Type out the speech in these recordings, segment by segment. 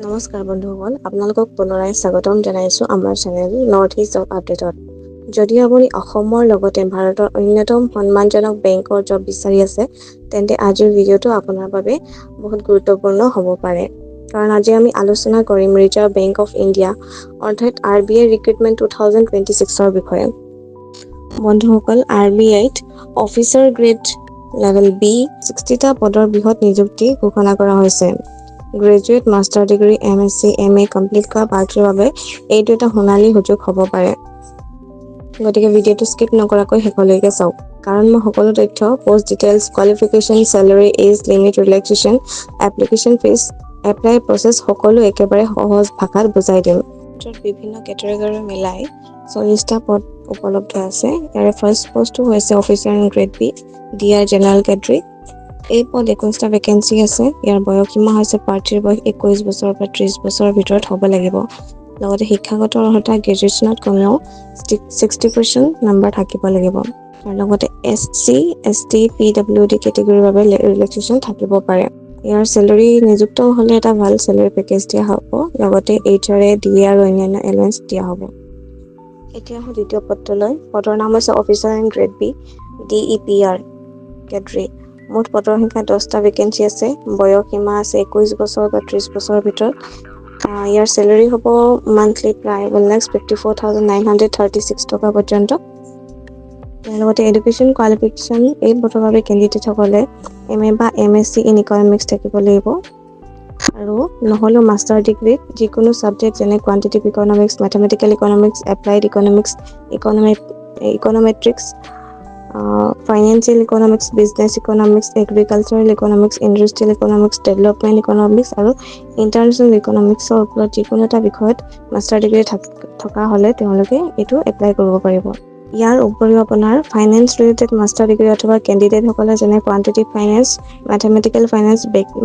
নমস্কাৰ বন্ধুসকল, আপোনালোকক পুনৰাই স্বাগতম জনাইছোঁ আমাৰ চেনেল নৰ্থ ইষ্ট জব আপডেটত। যদি আপুনি অসমৰ লগতে ভাৰতৰ অন্যতম সন্মানজনক বেংকৰ জব বিচাৰি আছে, তেন্তে আজিৰ ভিডিঅ'টো আপোনাৰ বাবে বহুত গুৰুত্বপূৰ্ণ হ'ব পাৰে। কাৰণ আজি আমি আলোচনা কৰিম ৰিজাৰ্ভ বেংক অফ ইণ্ডিয়া অৰ্থাৎ RBI ৰিক্ৰুটমেণ্ট 2026ৰ বিষয়ে। বন্ধুসকল, RBIত অফিচাৰ গ্ৰেড লেভেল B 60টা পদৰ বৃহৎ নিযুক্তি ঘোষণা কৰা হৈছে। Graduate, master degree, MSc, MA complete কৰা প্ৰাৰ্থীৰ বাবে এইটো এটা সোণালী সুযোগ হ'ব পাৰে। গতিকে ভিডিঅ'টো স্কিপ নকৰাকৈ শেষলৈকে চাওক, কাৰণ মই সকলো তথ্য, post details, qualification, salary, age limit, relaxation, application fees, apply process সকলো একেবাৰে সহজ ভাষাত বুজাই দিম। য'ত বিভিন্ন কেটেগৰী মিলাই 40টা পদ উপলব্ধ আছে। ইয়াৰে ফাৰ্ষ্ট পষ্টটো হৈছে officer in grade B, DR general category. এই পদ 21টা ভেকেঞ্চি আছে। ইয়াৰ বয়সসীমা হৈছে প্ৰাৰ্থীৰ বয়স 21 বছৰৰ পৰা 30 বছৰৰ ভিতৰত হ'ব লাগিব। লগতে শিক্ষাগত অৰ্হতা গ্ৰেজুৱেশ্যনত কমেও 60% নম্বৰ থাকিব লাগিব। আৰু লগতে SC, ST, PWD কেটেগৰীৰ বাবে ৰিলেক্সেশ্যন থাকিব পাৰে। ইয়াৰ চেলাৰী নিযুক্ত হ'লে এটা ভাল চেলাৰী পেকেজ দিয়া হ'ব। লগতে HRA, DA আৰু অন্যান্য এলাউন্স দিয়া হ'ব। এতিয়া আহোঁ দ্বিতীয় পদটোলৈ। পদৰ নাম হৈছে officer in grade B, DEPR category. মুঠ পদৰ সংখ্যা 10টা ভেকেঞ্চি আছে। বয়স সীমা আছে 21 বছৰ বা 30 বছৰৰ ভিতৰত। ইয়াৰ চেলাৰী হ'ব মান্থলি প্ৰায় 1,54,936 টকা পৰ্যন্ত। ইয়াৰ লগতে এডুকেশ্যন কোৱালিফিকেশ্যন এই পদৰ বাবে কেণ্ডিডেটসকলে MA বা MSc ইন ইকনমিক্স থাকিব লাগিব। আৰু নহ'লেও মাষ্টাৰ ডিগ্ৰীত যিকোনো ছাবজেক্ট যেনে quantitative economics, mathematical economics, applied economics, econometrics, financial economics, business economics, agricultural economics, industrial economics, development economics আৰু ইণ্টাৰনেশ্যনেল ইকনমিক্সৰ ওপৰত যিকোনো এটা বিষয়ত মাষ্টাৰ ডিগ্ৰী থকা হ'লে তেওঁলোকে এইটো এপ্লাই কৰিব পাৰিব। ইয়াৰ উপৰিও আপোনাৰ ফাইনেন্স ৰিলেটেড মাষ্টাৰ ডিগ্ৰী অথবা কেণ্ডিডেটসকলে যেনে quantitative finance, mathematical finance,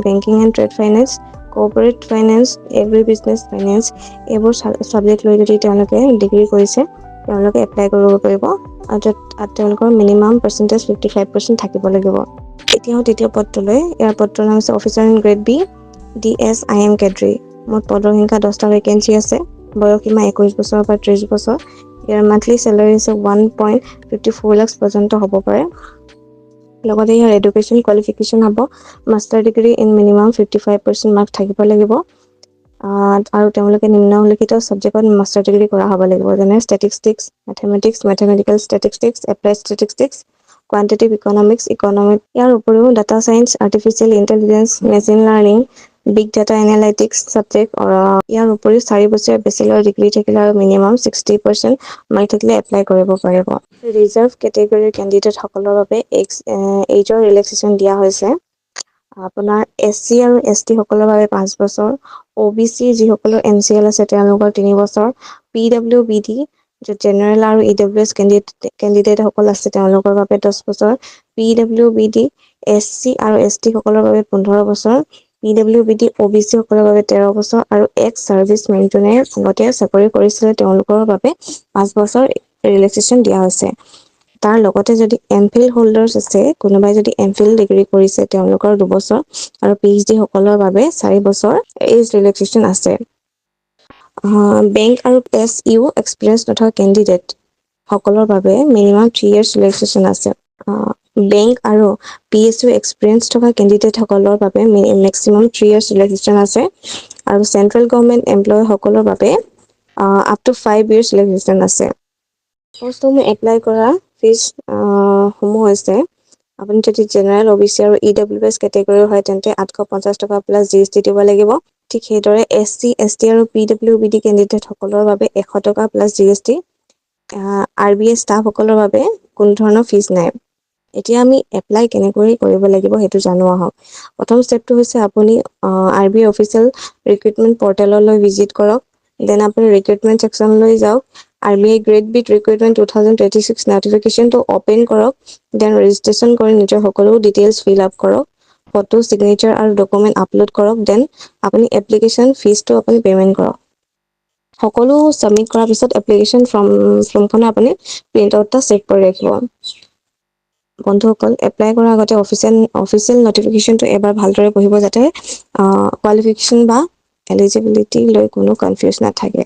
banking and trade finance, corporate finance, agri business finance এইবোৰ ছাবজেক্ট লৈ যদি তেওঁলোকে ডিগ্ৰী কৰিছে, তেওঁলোকে এপ্লাই কৰিব পাৰিব। আৰু তেওঁলোকৰ মিনিমাম পাৰ্চেণ্টেজ 55% থাকিব লাগিব। এতিয়াও তৃতীয় পদটোলৈ। ইয়াৰ পদটোৰ নাম হৈছে officer in grade B, DSIM category. মুঠ পদৰ সংখ্যা 10টা ভেকেঞ্চি আছে। বয়স সীমা 21 বছৰৰ পৰা 30 বছৰ। ইয়াৰ মান্থলি চেলাৰী হৈছে 1.54 লাখ পৰ্যন্ত হ'ব পাৰে। লগতে ইয়াৰ এডুকেশ্যন কোৱালিফিকেশ্যন হ'ব master degree in minimum 55% mark থাকিব লাগিব। আৰু তেওঁলোকে নিম্নলিখিত ছাবজেক্টত মাষ্টাৰ ডিগ্ৰী কৰা হ'ব লাগিব, যেনে statistics, mathematical statistics, applied statistics, quantitative economics, ইয়াৰ উপৰিও data science, artificial intelligence, machine learning, big data analytics subject. ইয়াৰ উপৰিও 4 বছৰীয়া বেচেলৰ ডিগ্ৰী থাকিলে আৰু মিনিমাম 60% মাৰ্ক থাকিলে এপ্লাই কৰিব পাৰিব। ৰিজাৰ্ভ কেটেগৰীৰ কেণ্ডিডেটসকলৰ বাবে এইজৰ ৰিলেক্সেশ্যন দিয়া হৈছে। আপোনাৰ SC আৰু ST সকলৰ বাবে 5 বছৰ, OBC যিসকলৰ MCL আছে তেওঁলোকৰ 3 বছৰ, PWBD জেনেৰেল আৰু EWS কেণ্ডিডেটসকল আছে তেওঁলোকৰ বাবে 10 বছৰ, PWBD SC আৰু ST সকলৰ বাবে 15 বছৰ, PWBD OBC সকলৰ বাবে 13 বছৰ আৰু এক্স ছাৰ্ভিচমেন যোনে আগতে চাকৰি কৰিছিলে তেওঁলোকৰ বাবে 5 বছৰ ৰিলেক্সেশ্যন দিয়া হৈছে। তাৰ লগতে যদি MPhil হোল্ডাৰ্ছ আছে, কোনোবাই যদি MPhil ডিগ্ৰী কৰিছে তেওঁলোকৰ 2 বছৰ আৰু PhD সকলৰ বাবে 4 বছৰ এজ ৰিলেক্সেশ্যন আছে। বেংক আৰু SU এক্সপিৰিয়েঞ্চ নথকা কেণ্ডিডেট সকলৰ বাবে মিনিমাম 3 years ৰিলেক্সেশ্যন আছে। বেংক আৰু PSU এক্সপিৰিয়েঞ্চ থকা কেণ্ডিডেটসকলৰ বাবে মেক্সিমাম 3 years ৰিলেক্সেশ্যন আছে। আৰু চেণ্ট্ৰেল গভৰ্ণমেণ্ট এমপ্লয় সকলৰ বাবে up to 5 years ৰিলেক্সেশ্যন আছে। পষ্টসমূহ এপ্লাই কৰা ফিজ সমূহ হৈছে, আপুনি যদি জেনেৰেল OBC আৰু EWS কেটেগৰীৰ হয় তেন্তে 850 টকা প্লাছ GST দিব লাগিব। ঠিক সেইদৰে SC, ST আৰু PWBD কেণ্ডিডেটসকলৰ বাবে 100 টকা প্লাছ GST। RBI ষ্টাফসকলৰ বাবে কোনো ধৰণৰ ফিজ নাই। এতিয়া আমি এপ্লাই কেনেকৈ কৰিব লাগিব সেইটো জানো আহক। প্ৰথম ষ্টেপটো হৈছে আপুনি RBI অফিচিয়েল ৰিক্ৰুটমেণ্ট পৰ্টেললৈ ভিজিট কৰক। দেন আপুনি ৰিক্ৰুটমেণ্ট ছেকশ্যনলৈ যাওক। RBI গ্ৰেড বিত ৰিক্ৰুটমেণ্ট 2026 নটিফিকেশ্যনটো অপেন কৰক। দেন ৰেজিষ্ট্ৰেশ্যন কৰি নিজৰ সকলো ডিটেইলছ ফিল আপ কৰক। ফটো, ছিগনেচাৰ আৰু ডকুমেণ্ট আপলোড কৰক। দেন আপুনি এপ্লিকেশ্যন ফিজটো আপুনি পে'মেণ্ট কৰক। সকলো ছাবমিট কৰাৰ পিছত এপ্লিকেশ্যন ফৰ্মখন আপুনি প্ৰিণ্ট আউট এটা চেক কৰি ৰাখিব। বন্ধুসকল, এপ্লাই কৰাৰ আগতে অফিচিয়েল নটিফিকেশ্যনটো এবাৰ ভালদৰে পঢ়িব, যাতে কোৱালিফিকেশ্যন বা এলিজিবিলিটি লৈ কোনো কনফিউজ নাথাকে।